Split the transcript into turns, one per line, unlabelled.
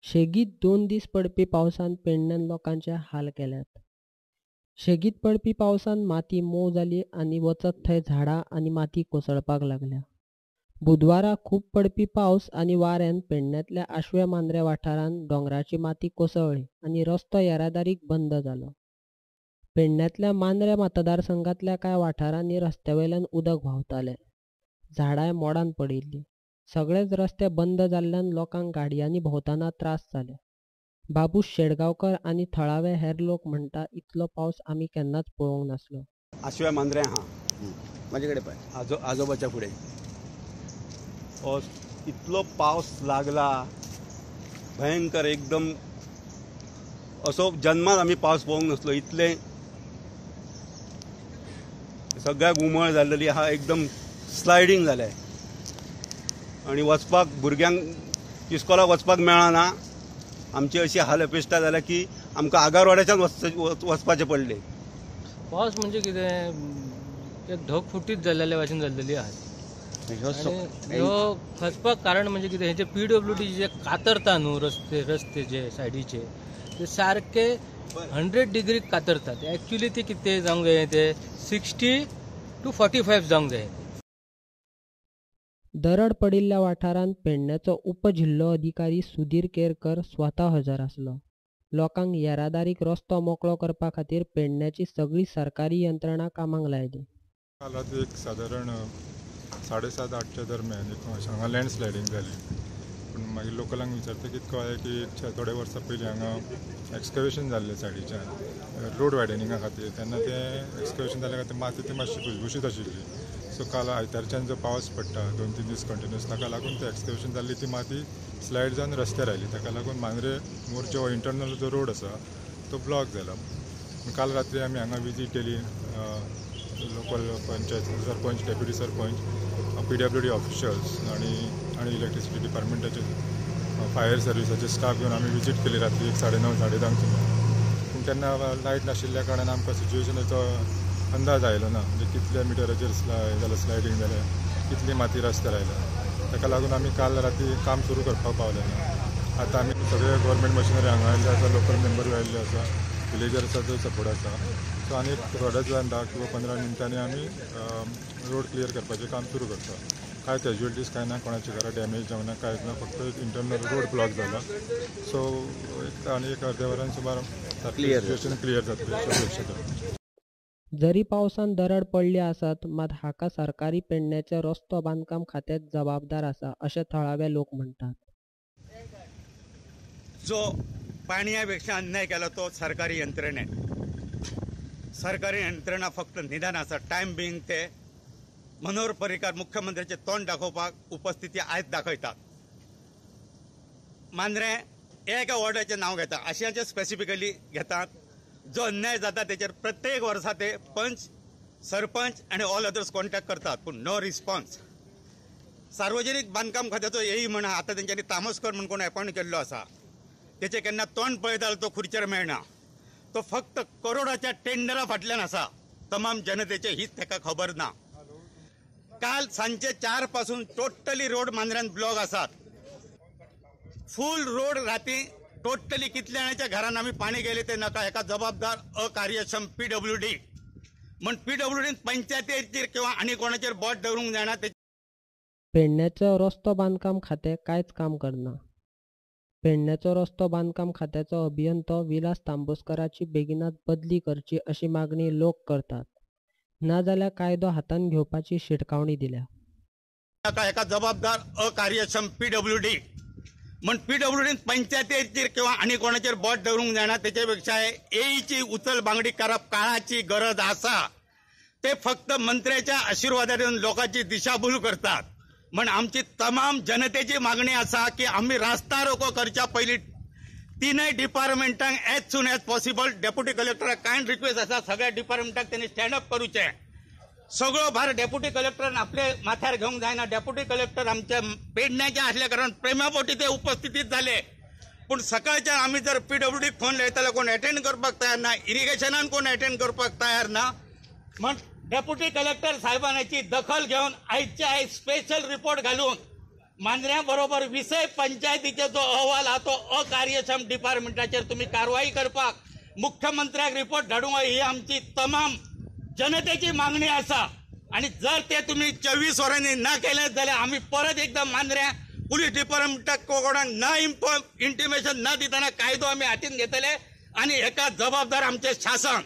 शेगीत 2 दीस पडपी पावसान पेडण्यान लोकांचे हाल केल्यात. शेगीत पडपी पावसान माती मोव जाली आनी वचत थंय झाडां आनी माती कोसळपाक लागल्या. बुधवारा खूब पडपी पावस आनी वाऱ्यान पेडण्यातल्या आशवे मांद्रे वाठारांत दोंगराची माती कोसळ्ळी आनी रस्तो येरादारीक बंद जालो. पेडण्यातल्या मांद्रे मतदारसंघातल्या कांय वाठारांनी रस्त्यावयल्यान उदक व्हांवतालें. झाडांय मोडान पडिल्लीं. सगळेच रस्ते बंद जाल्ल्यान लोकांक गाडयांनी भोंवतना त्रास जाले. बाबूश शेडगांवकर आनी थळावे हेर लोक म्हणटा इतलो पावस आमी केन्नाच पळोवंक नासलो.
आशव्या मांद्रे हा
माझे कडेन पळय
आजोबाच्या फुडें इतलो पावस लागला भयंकर एकदम. असो जन्मात आमी पावस पळोवंक नासलो. इतले सगळ्याक उमळ जाल्ली आहा. एकदम स्लायडींग जालें आनी वचपाक भुरग्यांक इस्कॉलाक वचपाक मेळना. आमची अशी हाल अपेश्टा जाल्या की आमकां आगारवाड्याच्यान वचपाचें पडलें.
पावस म्हणजे कितें एक ढगफुटीच जाल्ले भाशेन जाल्लेली आहा. ह्यो खचपाक कारण म्हणजे कितें हेचे PWD जे कातरता न्हू रस्ते जे सायडीचे ते सारके 100 डिग्री कातरतात. एक्चुअली ते कितें जावंक जाय ते 60 to 45 जावंक जाय.
दरड पडिल्ल्या वाठारांत पेडण्याचो उपजिल्हो अधिकारी सुधीर केरकर स्वता हजर आसलो. लोकांक येरादारीक रस्तो मोकळो करपा खातीर पेडण्याची सगळी सरकारी यंत्रणा कामाक लायली.
कालात एक सादारण 7:30-8च्या दरम्यान एक हांगा लँडस्लायडींग जाली. पूण मागीर लोकलांक विचारता कितें कळ्ळें की थोडे वर्सां पयलीं हांगा एक्सकवेशन जाल्लें सायडीच्यान रोड वायडनिंगा खातीर. तेन्ना तें एक्सकवेशन जाल्या खातीर माती ती मातशी भुसभुशीत आशिल्ली. सो काल आयतारच्यान जो पावस पडटा 2-3 दीस कंटिन्यूस ताका लागून तें एक्सकवेशन जाल्ली ती माती स्लायड जावन रस्त्यार आयली. ताका लागून मांद्रे मोरचो इंटरनल जो रोड आसा तो ब्लॉक जाला. काल रात्री आमी हांगा विजीट केली. Local panchayat sarpanch, deputy sarpanch, PWD officials आणि इलेक्ट्रिसिटी डिपार्टमेंटाचे फायर सर्विसाचे स्टाफ घेवन आमी विजीट केली रात्री 9:30 सुमार. पूण तेन्ना लायट नाशिल्ल्या कारणान आमकां सिच्युएशनाचो अंदाज आयलो ना. म्हणजे कितल्या मिटराचेर जाल्यार स्लायडींग जाल्या, कितली माती रस्त्यार आयल्या. ताका लागून आमी काल राती काम सुरू करपाक पावले ना. आतां आमी सगळे गव्हर्मेंट मशिनरी हांगा आयिल्ले आसा, लोकल मेंबर आयिल्ले आसा, विलेजर्साचो सपोर्ट आसा. सो आनी थोड्याच वेळान 10 किंवा 15 मिनटांनी आमी रोड क्लियर करपाचें काम सुरू करता. कांय कॅज्युअलिटीज कांय ना, कोणाची घरां डॅमेज जावं ना, कांयच ना. फक्त एक इंटरनल रोड ब्लॉक जाला. सो आनी एक अर्द्या वरान सुमार सिच्युएशन क्लियर जातली अशी अपेक्षा करता.
जरी पावसान दरड पडली आसत मात हाका सरकारी पेडण्याचे रस्तो बांदकाम खातेच जबाबदार आसा अशें थळावे लोक म्हणटात.
जो पाणयापेक्षा अन्याय केला तो सरकारी यंत्रणेन. सरकारी यंत्रणा फक्त निदान आसा. टायम बिंग ते मनोहर पर्रीकार मुख्यमंत्र्याचे तोंड दाखोवपाक उपस्थिती आयज दाखयतात. मांद्रे एका वॉर्डाचें नांव घेता, आशियाचें स्पेसिफिकली घेतात. जो अन्याय जाता तेचेर प्रत्येक वर्सा ते पंच, सरपंच आणि ऑल अदर्स कॉन्टॅक्ट करतात, पूण नो रिस्पॉन्स. सार्वजनीक बांदकाम खात्याचो येई म्हणा आता तेंच्यांनी तामसकर म्हणून कोण अपॉइंट केल्लो आसा. तेचे केन्ना तोंड पळयता तो खुर्चेर मेळना. तो फक्त करोडाच्या टेंडरा फाटल्यान आसा. तमाम जनतेचे हित ताका खबर ना. काल सांजे 4 पासून टोटली रोड मांद्र्यान ब्लॉक आसात. फुल रोड राती टोटली कितल्या जाणांच्या घरांत आमी पाणी गेले ते नका. हेका जबाबदार अकार्यक्षम PWD. म्हण PWD पंचायतीचेर किंवा आनी कोणाचेर बोट दवरूंक जायना.
पेडण्याचो रस्तो बांदकाम खातें कांयच काम करना. पेडण्याचो रस्तो बांदकाम खात्याचो अभियंतो विलास तांबोस्कराची बेगिनात बदली करची अशी मागणी लोक करतात. नाजाल्यार कायदो हातान घेवपाची शिटकावणी दिल्या.
हेका जबाबदार अकार्यक्षम PWD. म्हण PWD पंचायतीचेर किंवा आनी कोणाचेर बोट दवरूंक जायना. तेचे पेक्षा एईची उचल बांगडी करप काळाची गरज आसा. ते फक्त मंत्र्याच्या आशिर्वादान लोकांची दिशाभूल करतात. म्हण आमची तमाम जनतेची मागणी आसा की आम्ही रास्ता रोको करच्या पयलीं तीनय डिपार्टमेंटांक as soon as possible deputy कलेक्टराक कायंड रिक्वेस्ट आसा. सगळ्या डिपार्टमेंटाक त्यांनी स्टँडअप करूचे. सगळो भार डेप्युटी कलेक्टरान आपले माथ्यार घेवंक जायना. डेप्युटी कलेक्टर आमच्या पेडण्याचे असल्या कारण प्रेमापोटी ते उपस्थितीत झाले. पूण सकाळच्या आम्ही जर PWD फोन लायताले कोण अटेंड करपाक तयार ना. इरिगेशनान कोण अटेंड करपाक तयार ना. म्हण डेप्युटी कलेक्टर साहेबांची दखल घेऊन आजच्या आज स्पेशल रिपोर्ट घालून मांजऱ्या बरोबर विषय पंचायतीचे जो अहवाल हा तो अकार्यक्षम डिपार्टमेंटाचेर तुम्ही कारवाई करपाक मुख्यमंत्र्याक रिपोर्ट धाडूंक ही आमची तमाम जनतेची मागणी आसा आणि जर ते तुम्ही 24 वरांनी न केले जाल्यार आम्ही परत एकदा मांजऱ्या पुलीस डिपार्टमेंटाक कोणाक न इंटिमेशन न दिताना कायदो आम्ही हातीन घेतले आणि हेका जबाबदार आमचे शासन।